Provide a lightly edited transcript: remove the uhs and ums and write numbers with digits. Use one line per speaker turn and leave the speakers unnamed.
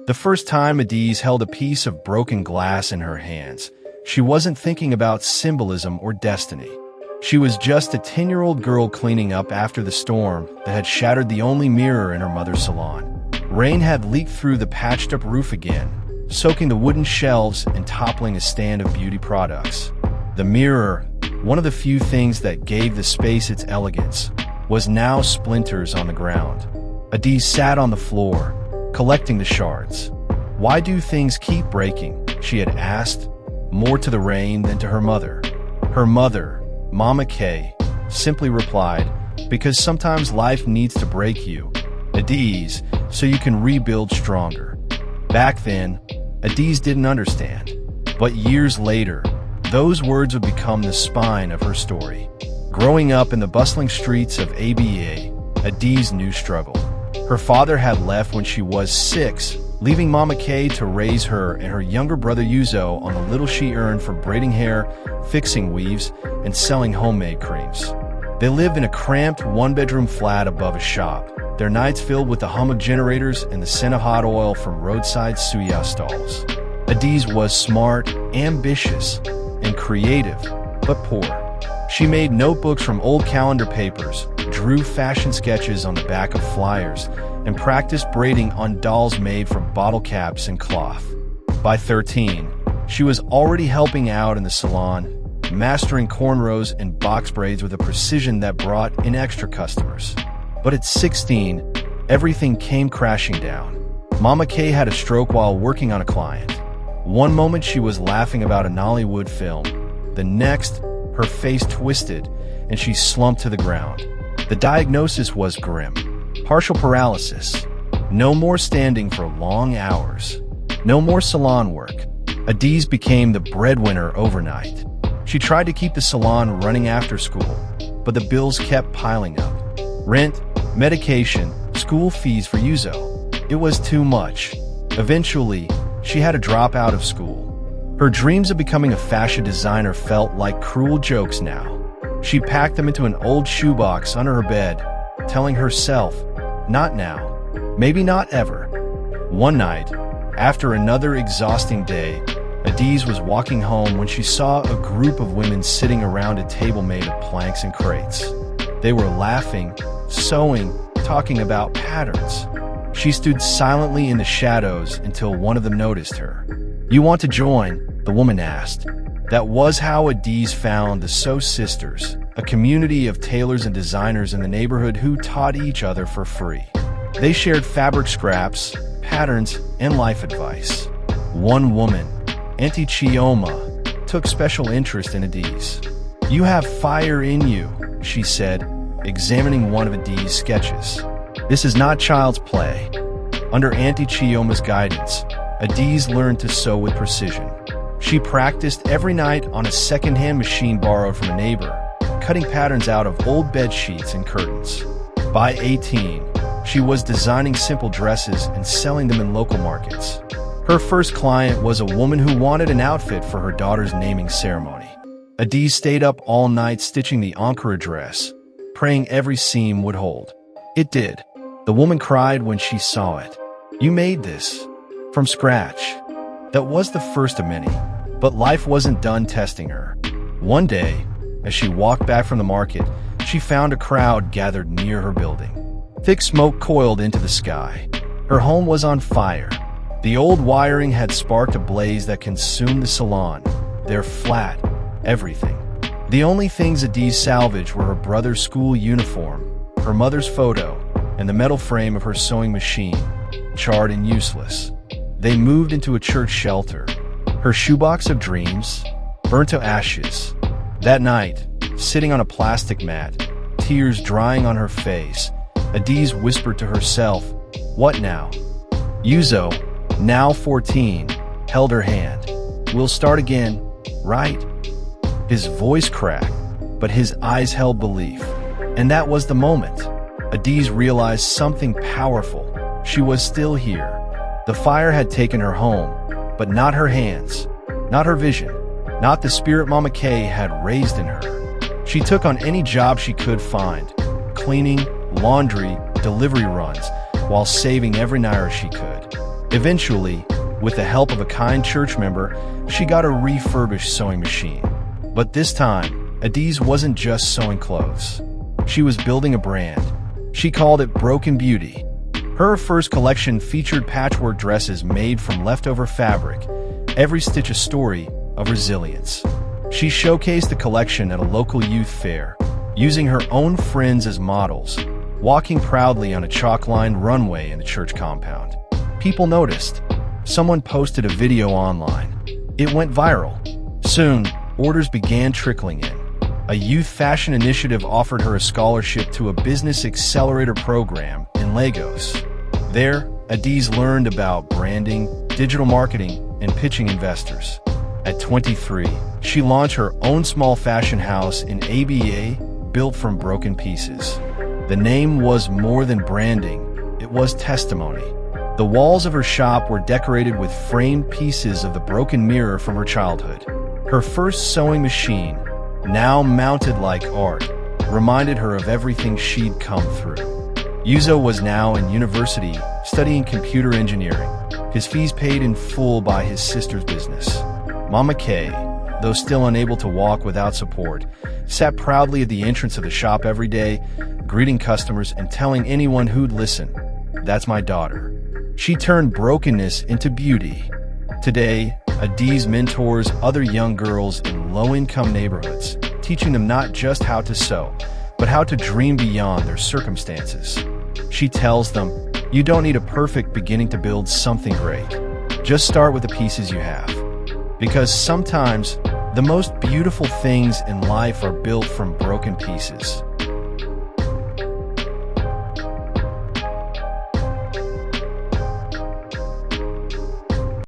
The first time Adiz held a piece of broken glass in her hands, she wasn't thinking about symbolism or destiny. She was just a 10-year-old girl cleaning up after the storm that had shattered the only mirror in her mother's salon. Rain had leaked through the patched-up roof again, soaking the wooden shelves and toppling a stand of beauty products. The mirror, one of the few things that gave the space its elegance, was now splinters on the ground. Adiz sat on the floor, collecting the shards. "Why do things keep breaking?" she had asked, more to the rain than to her mother. Her mother, Mama Kay, simply replied, "Because sometimes life needs to break you, Adiz, so you can rebuild stronger." Back then, Adiz didn't understand. But years later, those words would become the spine of her story. Growing up in the bustling streets of ABA, Adiz knew struggle. Her father had left when she was 6, leaving Mama Kay to raise her and her younger brother Yuzo on the little she earned for braiding hair, fixing weaves, and selling homemade creams. They lived in a cramped one-bedroom flat above a shop, their nights filled with the hum of generators and the scent of hot oil from roadside suya stalls. Adiz was smart, ambitious, and creative, but poor. She made notebooks from old calendar papers, drew fashion sketches on the back of flyers, and practiced braiding on dolls made from bottle caps and cloth. By 13, she was already helping out in the salon, mastering cornrows and box braids with a precision that brought in extra customers. But at 16, everything came crashing down. Mama Kay had a stroke while working on a client. One moment she was laughing about a Nollywood film. The next, her face twisted and she slumped to the ground. The diagnosis was grim. Partial paralysis. No more standing for long hours. No more salon work. Adiz became the breadwinner overnight. She tried to keep the salon running after school, but the bills kept piling up. Rent, medication, school fees for Yuzo. It was too much. Eventually, she had to drop out of school. Her dreams of becoming a fashion designer felt like cruel jokes now. She packed them into an old shoebox under her bed, telling herself, "Not now. Maybe not ever." One night, after another exhausting day, Adiz was walking home when she saw a group of women sitting around a table made of planks and crates. They were laughing, sewing, talking about patterns. She stood silently in the shadows until one of them noticed her. "You want to join?" the woman asked. That was how Adiz found the Sew Sisters, a community of tailors and designers in the neighborhood who taught each other for free. They shared fabric scraps, patterns, and life advice. One woman, Auntie Chioma, took special interest in Adiz. "You have fire in you," she said, examining one of Adiz's sketches. "This is not child's play." Under Auntie Chioma's guidance, Adiz learned to sew with precision. She practiced every night on a second-hand machine borrowed from a neighbor, cutting patterns out of old bed sheets and curtains. By 18, she was designing simple dresses and selling them in local markets. Her first client was a woman who wanted an outfit for her daughter's naming ceremony. Adiz stayed up all night stitching the Ankara dress, praying every seam would hold. It did. The woman cried when she saw it. "You made this from scratch." That was the first of many, but life wasn't done testing her. One day, as she walked back from the market, she found a crowd gathered near her building. Thick smoke coiled into the sky. Her home was on fire. The old wiring had sparked a blaze that consumed the salon, their flat, everything. The only things Adiz salvaged were her brother's school uniform, her mother's photo, and the metal frame of her sewing machine, charred and useless. They moved into a church shelter. Her shoebox of dreams, burnt to ashes. That night, sitting on a plastic mat, tears drying on her face, Adiz whispered to herself, "What now?" Yuzo, now 14, held her hand. "We'll start again, right?" His voice cracked, but his eyes held belief. And that was the moment. Adiz realized something powerful. She was still here. The fire had taken her home, but not her hands, not her vision, not the spirit Mama Kay had raised in her. She took on any job she could find, cleaning, laundry, delivery runs, while saving every naira she could. Eventually, with the help of a kind church member, she got a refurbished sewing machine. But this time, Adiz wasn't just sewing clothes. She was building a brand. She called it Broken Beauty. Her first collection featured patchwork dresses made from leftover fabric, every stitch a story of resilience. She showcased the collection at a local youth fair, using her own friends as models, walking proudly on a chalk-lined runway in a church compound. People noticed. Someone posted a video online. It went viral. Soon, orders began trickling in. A youth fashion initiative offered her a scholarship to a business accelerator program in Lagos. There, Adiz learned about branding, digital marketing, and pitching investors. At 23, she launched her own small fashion house in ABA, built from broken pieces. The name was more than branding, it was testimony. The walls of her shop were decorated with framed pieces of the broken mirror from her childhood. Her first sewing machine, now mounted like art, reminded her of everything she'd come through. Yuzo was now in university, studying computer engineering, his fees paid in full by his sister's business. Mama Kay, though still unable to walk without support, sat proudly at the entrance of the shop every day, greeting customers and telling anyone who'd listen, "That's my daughter." She turned brokenness into beauty. Today, Adiz mentors other young girls in low-income neighborhoods, teaching them not just how to sew, but how to dream beyond their circumstances. She tells them, you don't need a perfect beginning to build something great. Just start with the pieces you have. Because sometimes, the most beautiful things in life are built from broken pieces.